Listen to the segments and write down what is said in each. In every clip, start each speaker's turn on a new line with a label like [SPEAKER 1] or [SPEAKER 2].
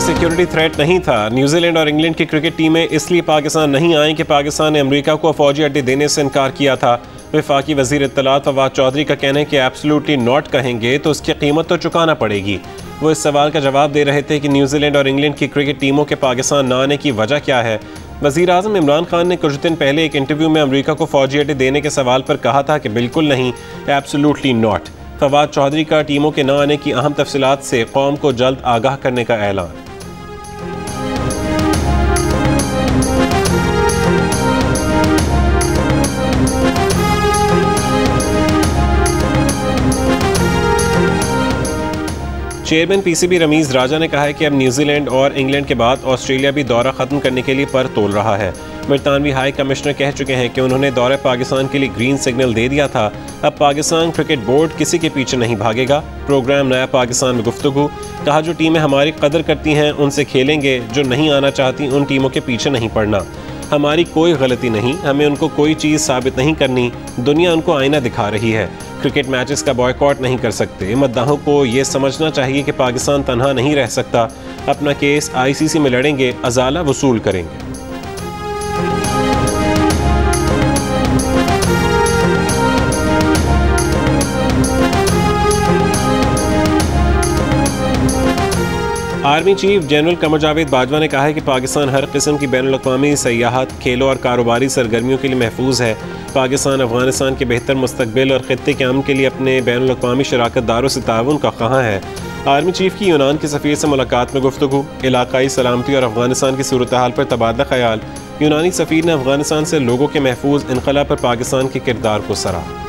[SPEAKER 1] Security threat नहीं था। New Zealand और इंग्लैंड की क्रिकेट टीमें इसलिए पाकिस्तान नहीं आई कि पाकिस्तान ने अमेरिका को फौजी अड्डे देने से इनकार किया था। वफाकी वज़ीर इत्तलात फवाद चौधरी का कहना है कि एब्सोल्युटली नॉट कहेंगे तो उसकी कीमत तो चुकाना पड़ेगी। वो इस सवाल का जवाब दे रहे थे कि न्यूजीलैंड और इंग्लैंड की क्रिकेट टीमों के पाकिस्तान न आने की वजह क्या है। वज़ीर आज़म इमरान खान ने कुछ दिन पहले एक इंटरव्यू में अमेरिका को फौजी अड्डे देने के सवाल पर कहा था कि बिल्कुल नहीं, एब्सोल्युटली नॉट। फवाद चौधरी का टीमों के न आने की अहम तफसीलात से कौम को जल्द आगाह करने का ऐलान। चेयरमैन पीसीबी रमीज़ राजा ने कहा है कि अब न्यूजीलैंड और इंग्लैंड के बाद ऑस्ट्रेलिया भी दौरा ख़त्म करने के लिए पर तोल रहा है। बरतानवी हाई कमिश्नर कह चुके हैं कि उन्होंने दौरे पाकिस्तान के लिए ग्रीन सिग्नल दे दिया था। अब पाकिस्तान क्रिकेट बोर्ड किसी के पीछे नहीं भागेगा। प्रोग्राम नया पाकिस्तान में गुफ्तगू, कहा जो टीमें हमारी कदर करती हैं उनसे खेलेंगे, जो नहीं आना चाहती उन टीमों के पीछे नहीं पड़ना। हमारी कोई गलती नहीं, हमें उनको कोई चीज़ साबित नहीं करनी, दुनिया उनको आईना दिखा रही है। क्रिकेट मैचेस का बॉयकॉट नहीं कर सकते। मद्दाहों को ये समझना चाहिए कि पाकिस्तान तन्हा नहीं रह सकता। अपना केस ICC में लड़ेंगे, अजाला वसूल करेंगे। Army chief general Qamar Javed Bajwa ने कहा है कि पाकिस्तान हर किस्म की बैनुल-अक़वामी सयाहत, खेलों और कारोबारी सरगर्मियों के लिए महफूज है। पाकिस्तान अफगानिस्तान के बेहतर मुस्तकबिल और खित्ते के अमन के लिए अपने बैनुल-अक़वामी शराकतदारों से ताउन का कहाँ है। आर्मी चीफ की यूनान के सफ़ीर से मुलाकात में गुफ्तगू, इलाकाई सलामती और अफगानिस्तान की सूरत हाल पर तबादला ख्याल। यूनानी सफ़ीर ने अफगानिस्तान से लोगों के महफूज इनकला पर पाकिस्तान के किरदार को सराहा।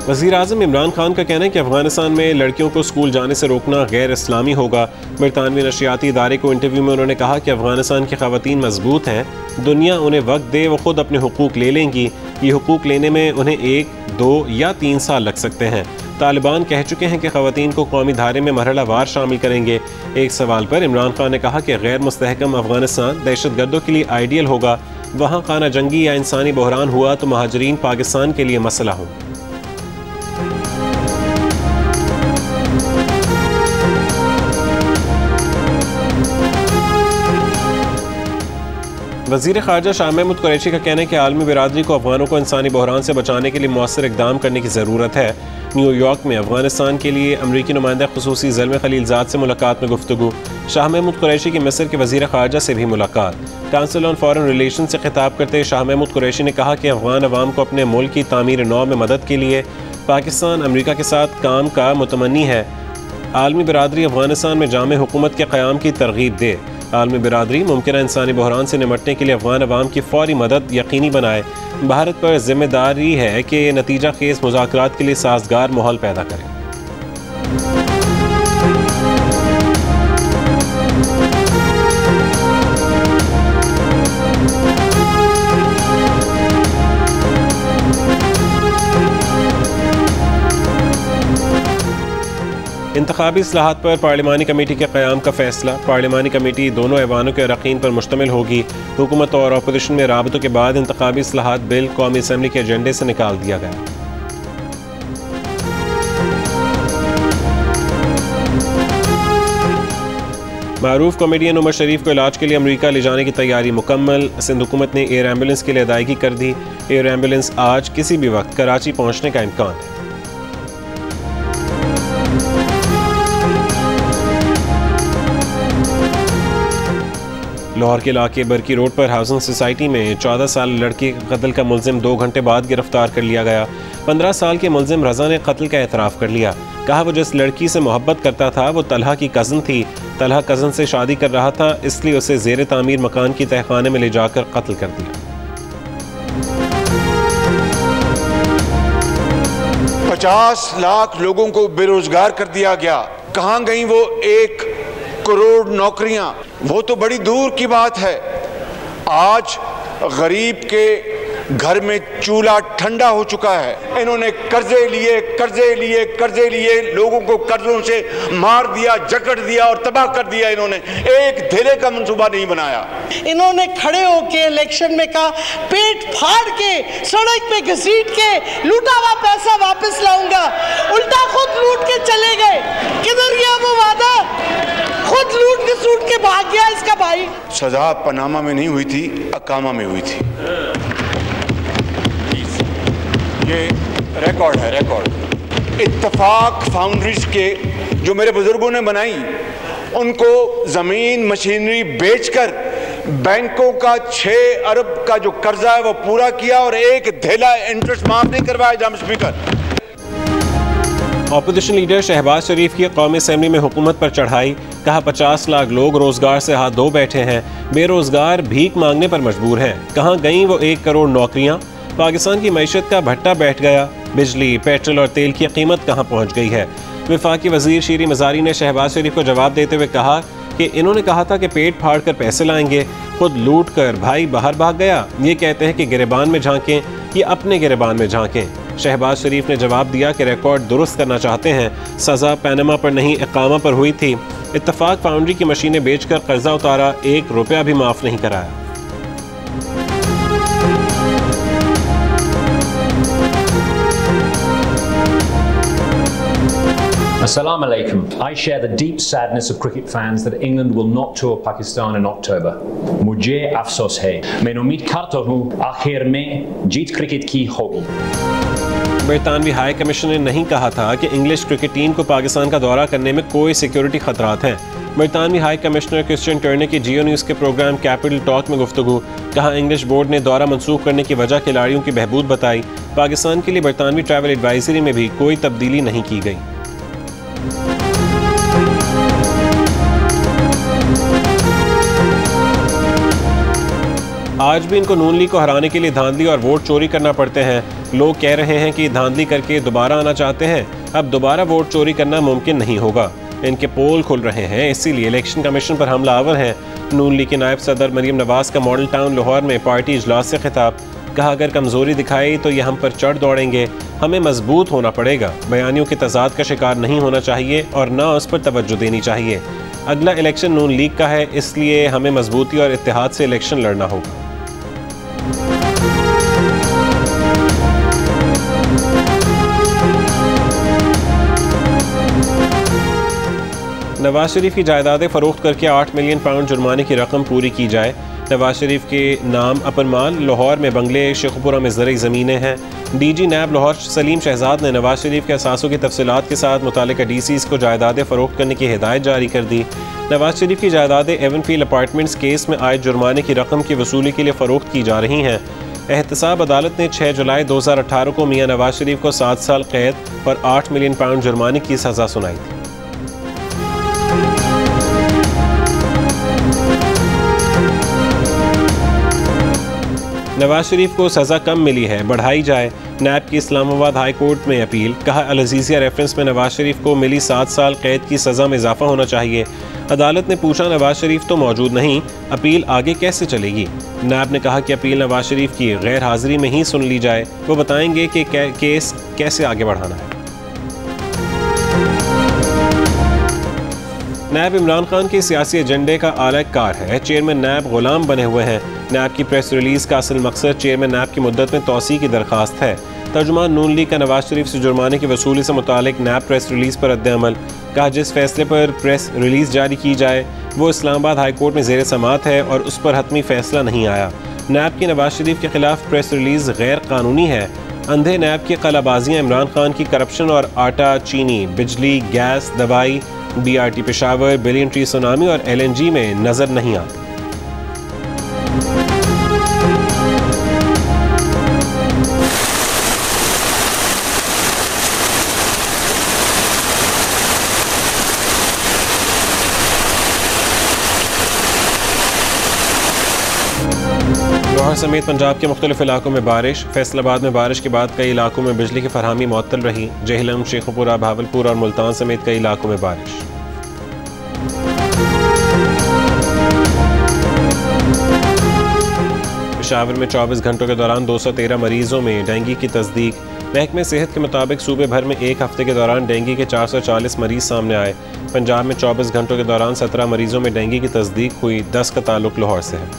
[SPEAKER 1] वज़ीर आज़म इमरान खान का कहना है कि अफगानिस्तान में लड़कियों को स्कूल जाने से रोकना गैर इस्लामी होगा। बरतानवी नशियाती इदारे को इंटरव्यू में उन्होंने कहा कि अफगानिस्तान की ख़वातीन मजबूत हैं, दुनिया उन्हें वक्त दे वो खुद अपने हुकूक ले लेंगी। ये हुकूक लेने में उन्हें 1, 2 या 3 साल लग सकते हैं। तालिबान कह चुके हैं कि ख़वातीन को कौमी धारे में मरहलावार शामिल करेंगे। एक सवाल पर इमरान खान ने कहा कि गैर मुस्तहकम अफगानिस्तान दहशतगर्दों के लिए आइडियल होगा। वहाँ खाना जंगी या इंसानी बहरान हुआ तो महाजरीन पाकिस्तान के लिए मसला हो। वज़ीर ख़ारजा शाह महमूद कुरैशी का कहना है कि आलमी बिरादरी को अफगानों को इंसानी बहरान से बचाने के लिए मौसर इक़दाम करने की ज़रूरत है। न्यूयॉर्क में अफगानिस्तान के लिए अमरीकी नुमाइंदा ख़ुसूसी ज़ल्म खलीलज़ाद से मुलाकात में गुफ्तगू। शाह महमूद कुरैशी की मिस्र के वज़ीर ख़ारजा से भी मुलाकात। काउंसिल ऑन फॉरेन रिलेशन से खिताब करते शाह महमूद कुरैशी ने कहा कि अफगान अवाम को अपने मुल्क की तामीर नौ में मदद के लिए पाकिस्तान अमरीका के साथ काम का मुतमन्नी है। आलमी बिरादरी अफगानिस्तान में जामे हुकूमत के क़याम की तरगीब दे। आलमी बिरादरी मुमकिन इंसानी बहरान से निमटने के लिए अफगान अवाम की फौरी मदद यकीनी बनाए। भारत पर जिम्मेदारी है कि नतीजा खेज मुज़ाकरात के लिए साजगार माहौल पैदा करे। इंतखाबी इस्लाहात पर पार्लिमानी कमेटी के क़याम का फैसला। पार्लिमानी कमेटी दोनों ऐवानों के अरकान पर मुश्तमिल होगी। हुकूमत और अपोजिशन में राबतों के बाद इंतखाबी इस्लाहात बिल कौमी असम्बली के एजेंडे से निकाल दिया गया। मारूफ कॉमेडियन उमर शरीफ को इलाज के लिए अमेरिका ले जाने की तैयारी मुकम्मल। सिंध हुकूमत ने एयर एम्बुलेंस के लिए अदायगी कर दी। एयर एम्बुलेंस आज किसी भी वक्त कराची पहुंचने का इम्कान है। लाहौर के इलाके बरकी रोड पर हाउसिंग सोसाइटी में 14 साल लड़की के कत्ल का मुलजिम 2 घंटे बाद गिरफ्तार कर लिया गया। 15 साल के मुलजिम रजा ने कत्ल का एतराफ़ कर लिया। कहा वो जिस लड़की से मोहब्बत करता था वो तलहा की कज़न थी। तलहा कज़न से शादी कर रहा था, इसलिए उसे ज़ेर तामीर मकान की तहखाने में ले जाकर कत्ल कर दिया।
[SPEAKER 2] 50 लाख लोगों को बेरोजगार कर दिया गया। कहाँ गई वो 1 करोड़ नौकरियां? वो तो बड़ी दूर की बात है। आज गरीब के घर में चूल्हा ठंडा हो चुका है। इन्होंने कर्जे लिए, लोगों को कर्जों से मार दिया, जकड़ दिया और तबाह कर दिया। इन्होंने एक धेले का मंसूबा नहीं बनाया।
[SPEAKER 3] इन्होंने खड़े होके इलेक्शन में कहा पेट फाड़ के, सड़क पे घसीट के लूटा हुआ पैसा वापस लाऊंगा, उल्टा खुद लूट के चले गए। किधर गया वो वादा? खुद लूट के सूट के भाग गया इसका भाई। सजा
[SPEAKER 2] पनामा में नहीं हुई थी, अकामा में हुई थी। ये रिकॉर्ड है, रिकॉर्ड। इत्तफाक फाउंड्रीज के जो मेरे बुजुर्गों ने बनाई, उनको जमीन मशीनरी बेचकर बैंकों का 6 अरब का जो कर्जा है वो पूरा किया और एक धेला इंटरेस्ट माफ नहीं करवाया। जनाब स्पीकर,
[SPEAKER 1] ऑपोजिशन लीडर शहबाज शरीफ की कौमी असेंबली में हुकूमत पर चढ़ाई। कहा 50 लाख लोग रोजगार से हाथ धो बैठे हैं, बेरोजगार भीख मांगने पर मजबूर हैं। कहाँ गई वो 1 करोड़ नौकरियाँ? पाकिस्तान की मईशत का भट्टा बैठ गया। बिजली, पेट्रोल और तेल की कीमत कहाँ पहुँच गई है? वफाकी वजीर शीरी मजारी ने शहबाज शरीफ को जवाब देते हुए कहा कि इन्होंने कहा था कि पेट फाड़ कर पैसे लाएंगे, खुद लूट कर भाई बाहर भाग गया। ये कहते हैं कि गिरेबान में झांकें, ये अपने गिरेबान में झांकें। शहबाज शरीफ ने जवाब दिया कि रिकॉर्ड दुरुस्त करना चाहते हैं, सज़ा पनामा पर नहीं इकामा पर हुई थी। इत्तफाक फाउंड्री की मशीनें बेचकर कर्जा उतारा, 1 रुपया भी माफ़ नहीं कराया।
[SPEAKER 4] Assalamu alaikum. I share the deep sadness of cricket fans that England will not tour Pakistan in October. मुझे अफसोस है। मैं उम्मीद करता हूँ आखिर में जीत क्रिकेट की होगी।
[SPEAKER 1] बरतानवी हाई कमिश्नर ने नहीं कहा था कि इंग्लिश क्रिकेट टीम को पाकिस्तान का दौरा करने में कोई सिक्योरिटी खतरात हैं। बरतानवी हाई कमिश्नर क्रिश्चियन टर्नर की जियो न्यूज़ के प्रोग्राम कैपिटल टॉक में गुफ्तगू। कहा इंग्लिश बोर्ड ने दौरा मंसूख करने की वजह खिलाड़ियों की बहबूद बताई। पाकिस्तान के लिए बरतानवी ट्रैवल एडवाइजरी में भी कोई तब्दीली नहीं की गई। आज भी इनको नून लीग को हराने के लिए धांधली और वोट चोरी करना पड़ते हैं। लोग कह रहे हैं कि धांधली करके दोबारा आना चाहते हैं। अब दोबारा वोट चोरी करना मुमकिन नहीं होगा। इनके पोल खुल रहे हैं, इसीलिए इलेक्शन कमीशन पर हमलावर हैं। नून लीग के नायब सदर मरीम नवाज का मॉडल टाउन लाहौर में पार्टी इजलास से खिताब। कहा अगर कमज़ोरी दिखाई तो ये हम पर चढ़ दौड़ेंगे, हमें मजबूत होना पड़ेगा। बयानियों के तजाद का शिकार नहीं होना चाहिए और ना उस पर तवज्जो देनी चाहिए। अगला इलेक्शन नून लीग का है, इसलिए हमें मजबूती और इत्तेहाद से इलेक्शन लड़ना होगा। नवाज शरीफ की जायदादें फरोख्त करके 8 मिलियन पाउंड जुर्माने की रकम पूरी की जाए। नवाज शरीफ के नाम अपन माल लाहौर में बंगले, शेखुपुरा में ज़रई ज़मीनें हैं। DG नैब लाहौर सलीम शहजाद ने नवाज शरीफ के असासों की तफसीलात के साथ मुतालिका DCs को जायदादें फरोख्त करने की हिदायत जारी कर दी। नवाज शरीफ की जायदादें एवनफील्ड अपार्टमेंट्स केस में आए जुर्माने की रकम की वसूली के लिए फ़रोख्त की जा रही हैं। एहतसाब अदालत ने 6 जुलाई 2018 को मियाँ नवाज शरीफ को 7 साल कैद और 8 मिलियन पाउंड जुर्माने की सज़ा सुनाई थी। नवाज शरीफ को सज़ा कम मिली है, बढ़ाई जाए। नैब की इस्लामाबाद हाई कोर्ट में अपील। कहा अल-अज़ीज़िया रेफरेंस में नवाज शरीफ को मिली 7 साल कैद की सज़ा में इजाफा होना चाहिए। अदालत ने पूछा नवाज शरीफ तो मौजूद नहीं, अपील आगे कैसे चलेगी? नैब ने कहा कि अपील नवाज शरीफ की गैर हाजिरी में ही सुन ली जाए, वो बताएंगे कि केस कैसे आगे बढ़ाना है। नैब इमरान खान के सियासी एजेंडे का आला कार है। चेयरमैन नैब गुलाम बने हुए हैं। नैब की प्रेस रिलीज़ का असल मकसद चेयरमैन नैब की मुद्दत में तौसी की दरख्वास्त है। तर्जुमान नून लीग का नवाज शरीफ से जुर्माने की वसूली से मुतालिक नैब प्रेस रिलीज़ पर रद्द-ए-अमल। कहा जिस फैसले पर प्रेस रिलीज़ जारी की जाए वो इस्लामाबाद हाई कोर्ट में ज़ेर समात है और उस पर हतमी फैसला नहीं आया। नैब की नवाज शरीफ के खिलाफ प्रेस रिलीज़ गैर कानूनी है। अंधे नैब की कलाबाजियाँ इमरान खान की करप्शन और आटा, चीनी, बिजली, गैस, दवाई, BRT Peshawar, billion tree tsunami और LNG में नजर नहीं आती। लाहौर समेत पंजाब के मुख्तलिफ इलाकों में बारिश। फैसलाबाद में बारिश के बाद कई इलाकों में बिजली की फरहमी मुअत्तल रही। जेहलम, शेखुपुरा, भावलपुर और मुल्तान समेत कई इलाकों में बारिश। पेशावर में 24 घंटों के दौरान 213 मरीजों में डेंगू की तस्दीक। महकमे सेहत के मुताबिक सूबे भर में एक हफ्ते के दौरान डेंगू के 440 मरीज सामने आए। पंजाब में 24 घंटों के दौरान 17 मरीजों में डेंगू की तस्दीक हुई। 10 का ताल्लुक लाहौर से है।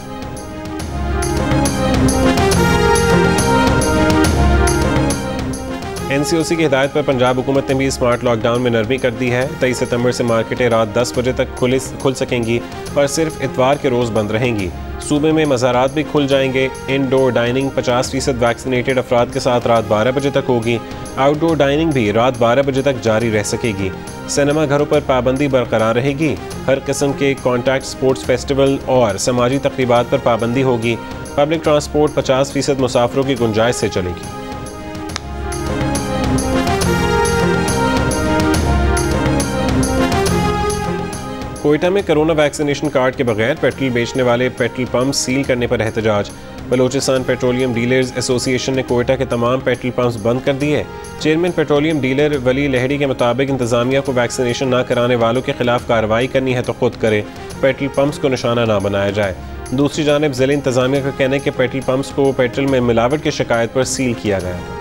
[SPEAKER 1] NCOC की हिदायत पर पंजाब हुकूमत ने भी स्मार्ट लॉकडाउन में नरमी कर दी है। 23 सितंबर से मार्केटें रात 10 बजे तक खुल सकेंगी और सिर्फ इतवार के रोज़ बंद रहेंगी। सूबे में मज़ारात भी खुल जाएंगे। इनडोर डाइनिंग 50% वैक्सीनेटेड अफराद के साथ रात 12 बजे तक होगी। आउटडोर डाइनिंग भी रात 12 बजे तक जारी रह सकेगी। सिनेमा घरों पर पाबंदी बरकरार रहेगी। हर किस्म के कॉन्टैक्ट स्पोर्ट्स फेस्टिवल और समाजी तकरीबात पर पाबंदी होगी। पब्लिक ट्रांसपोर्ट 50% मुसाफिरों की गुंजाइश से चलेगी। कोयटा में कोरोना वैक्सीनेशन कार्ड के बगैर पेट्रोल बेचने वाले पेट्रोल पंप सील करने पर एहतजाज। बलोचिस्तान पेट्रोलियम डीलर्स एसोसिएशन ने कोयटा के तमाम पेट्रोल पंप्स बंद कर दिए। चेयरमैन पेट्रोलियम डीलर वली लहड़ी के मुताबिक इंतजामिया को वैक्सीनेशन न कराने वालों के खिलाफ कार्रवाई करनी है तो खुद करे, पेट्रोल पंप्स को निशाना न बनाया जाए। दूसरी जानिब जिले इंतजामिया का कहना है कि पेट्रोल पंप्स को पेट्रोल में मिलावट की शिकायत पर सील किया गया था।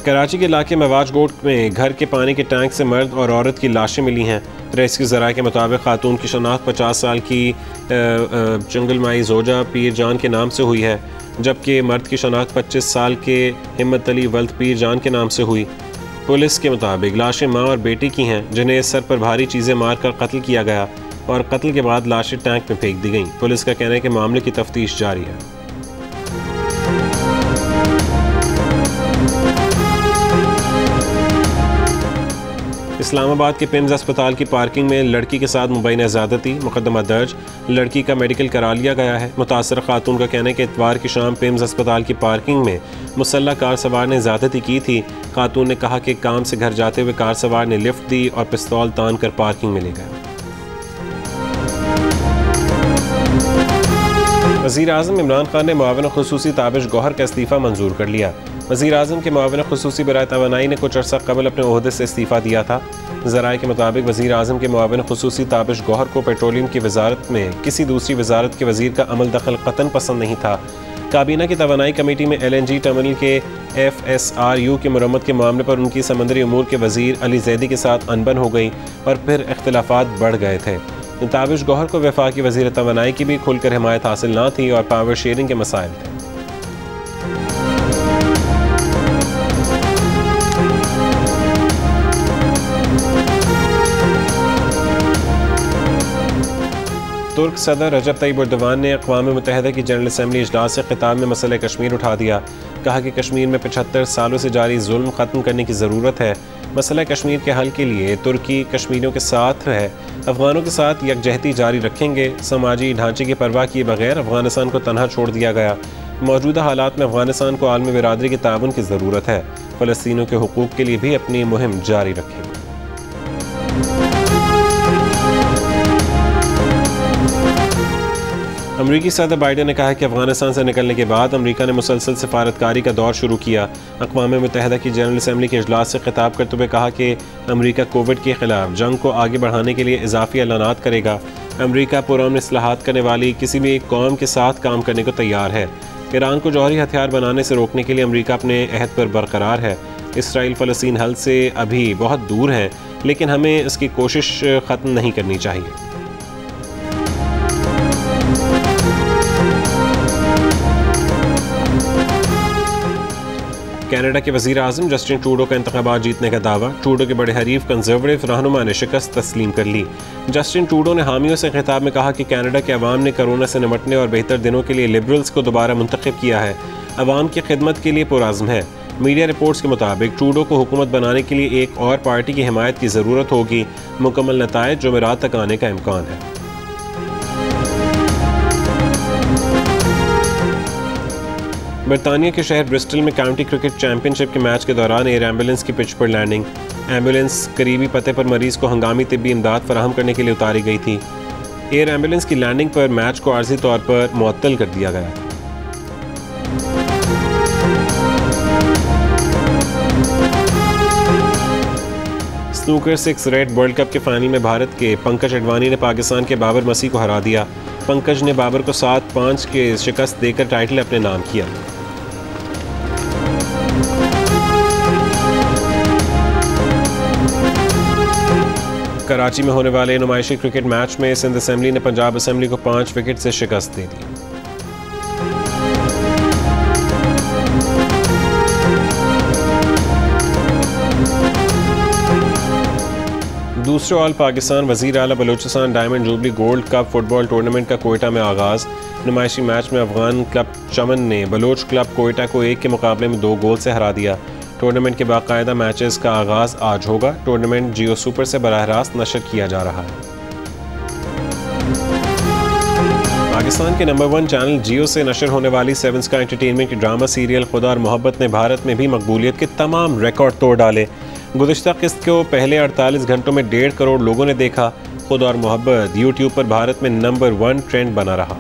[SPEAKER 1] कराची के इलाके मवाजगोट में घर के पानी के टैंक से मर्द और औरत की लाशें मिली हैं। रेस्क्यू ज़राए के मुताबिक खातून की शनाख्त 50 साल की चंगलमाई जोजा पीर जान के नाम से हुई है, जबकि मर्द की शनाख्त 25 साल के हिम्मत अली वल्द पीर जान के नाम से हुई। पुलिस के मुताबिक लाशें माँ और बेटी की हैं, जिन्हें सर पर भारी चीज़ें मारकर कत्ल किया गया और कत्ल के बाद लाशें टैंक में फेंक दी गईं। पुलिस का कहना है कि मामले की तफ्तीश जारी है। इस्लामाबाद के पिम्स अस्पताल की पार्किंग में लड़की के साथ मुबैना ज़्यादती, मुकदमा दर्ज। लड़की का मेडिकल करा लिया गया है। मुतासर खातून का कहना है कि इतवार की शाम पिम्स अस्पताल की पार्किंग में मुसल्ला कार सवार ने ज़्यादती की थी। खातून ने कहा कि काम से घर जाते हुए कार सवार ने लिफ्ट दी और पिस्तौल तान कर पार्किंग में ले गया। वज़ीर आज़म इमरान खान ने मुआविन ख़ुसूसी ताबिश गौहर का इस्तीफ़ा मंजूर कर लिया। वज़ीर आज़म के मुआविन ख़ुसूसी बराए तवानाई ने कुछ अर्सा कबल अपने ओहदे से इस्तीफ़ा दिया था। ज़राए के मुताबिक वज़ीर आज़म के मुआविन ख़ुसूसी ताबिश गौहर को पेट्रोलियम की वजारत में किसी दूसरी वजारत के वज़ीर का अमल दखल क़तन पसंद नहीं था। काबीना की तवानाई कमेटी में LNG टर्मिनल के FSRU की मरम्मत के मामले पर उनकी समंदरी अमूर के वज़ीर अली जैदी के साथ अनबन हो गई और फिर इख्तिलाफ़ात बढ़ गए थे। ताबिश गौहर को वफाकी वज़ीर तवानाई की भी खुलकर हिमायत हासिल न थी और पावर शेयरिंग के मसाइल थे। तुर्क सदर रजब तैयब एर्दोगान ने अक़वाम मुत्तहिदा की जनरल असम्बली इजलास से खिताब में मसला कश्मीर उठा दिया। कहा कि कश्मीर में 75 सालों से जारी जुल्म ख़त्म करने की ज़रूरत है। मसला कश्मीर के हल के लिए तुर्की कश्मीरियों के साथ है, अफ़गानों के साथ यकजहती जारी रखेंगे। समाजी ढांचे की परवाह किए बगैर अफ़गानिस्तान को तनहा छोड़ दिया गया। मौजूदा हालात में अफ़गानिस्तान को आलमी बिरादरी के ताउन की ज़रूरत है। फ़लस्तीनियों के हुकूक़ के लिए भी अपनी मुहिम जारी रखेंगे। अमरीकी सदर बाइडेन ने कहा है कि अफगानिस्तान से निकलने के बाद अमरीका ने मुसलसल सिफारतकारी का दौर शुरू किया। अक़वाम मुत्तहिदा की जनरल असम्बली के इजलास से खिताब करते हुए कहा कि अमरीका कोविड के खिलाफ जंग को आगे बढ़ाने के लिए इजाफी ऐलानात करेगा। अमरीका पुरअमन इस्लाहात करने वाली किसी भी एक कौम के साथ काम करने को तैयार है। ईरान को जौहरी हथियार बनाने से रोकने के लिए अमरीका अपने अहद पर बरकरार है। इसराइल फ़लस्तीन हल से अभी बहुत दूर है, लेकिन हमें इसकी कोशिश ख़त्म नहीं करनी चाहिए। कनाडा के वज़ीर आज़म जस्टिन ट्रूडो का इंतखाबात जीतने का दावा। ट्रूडो के बड़े हरीफ कंजर्वेटिव रहनुमा ने शिकस्त तस्लीम कर ली। जस्टिन ट्रूडो ने हामियों से खिताब में कहा कि कनाडा के अवाम ने कोरोना से निपटने और बेहतर दिनों के लिए लिबरल्स को दोबारा मुंतखब किया है। अवाम की खिदमत के लिए पुरअज़्म है। मीडिया रिपोर्ट्स के मुताबिक ट्रूडो को हुकूमत बनाने के लिए एक और पार्टी की हिमायत की ज़रूरत होगी। मुकम्मल नताइज जुमेरात तक आने का इम्कान है। बरतानिया के शहर ब्रिस्टल में काउंटी क्रिकेट चैंपियनशिप के मैच के दौरान एयर एम्बुलेंस की पिच पर लैंडिंग। एम्बुलेंस करीबी पते पर मरीज को हंगामी तिब्बी इमदाद फराहम करने के लिए उतारी गई थी। एयर एम्बुलेंस की लैंडिंग पर मैच को आर्जी तौर पर मुअत्तल कर दिया गया था। स्नूकर 6 रेड वर्ल्ड कप के फाइनल में भारत के पंकज अडवाणी ने पाकिस्तान के बाबर मसीह को हरा दिया। पंकज ने बाबर को 7-5 के शिकस्त देकर टाइटल अपने नाम किया। कराची में होने वाले नुमाइशी क्रिकेट मैच में सिंध असेंबली ने पंजाब असेंबली को 5 विकेट से शिकस्त दे दी। दूसरे ऑल पाकिस्तान वजीर आला Balochistan diamond jubilee gold cup football tournament का कोयटा में आगाज़। नुमाइशी मैच में अफगान क्लब चमन ने बलोच क्लब कोयटा को 1 के मुकाबले में 2 गोल से हरा दिया। टूर्नामेंट के बाकायदा मैचेस का आगाज़ आज होगा। टूर्नामेंट जियो सुपर से बराह रास्त नशर किया जा रहा है। पाकिस्तान के नंबर 1 चैनल जियो से नशर होने वाली 7 स्काई एंटरटेनमेंट की ड्रामा सीरियल खुदा और मोहब्बत ने भारत में भी मकबूलियत के तमाम रिकॉर्ड तोड़ डाले। गुज़िश्ता किस्त को पहले 48 घंटों में 1.5 करोड़ लोगों ने देखा। खुदा और मोहब्बत यूट्यूब पर भारत में नंबर 1 ट्रेंड बना रहा।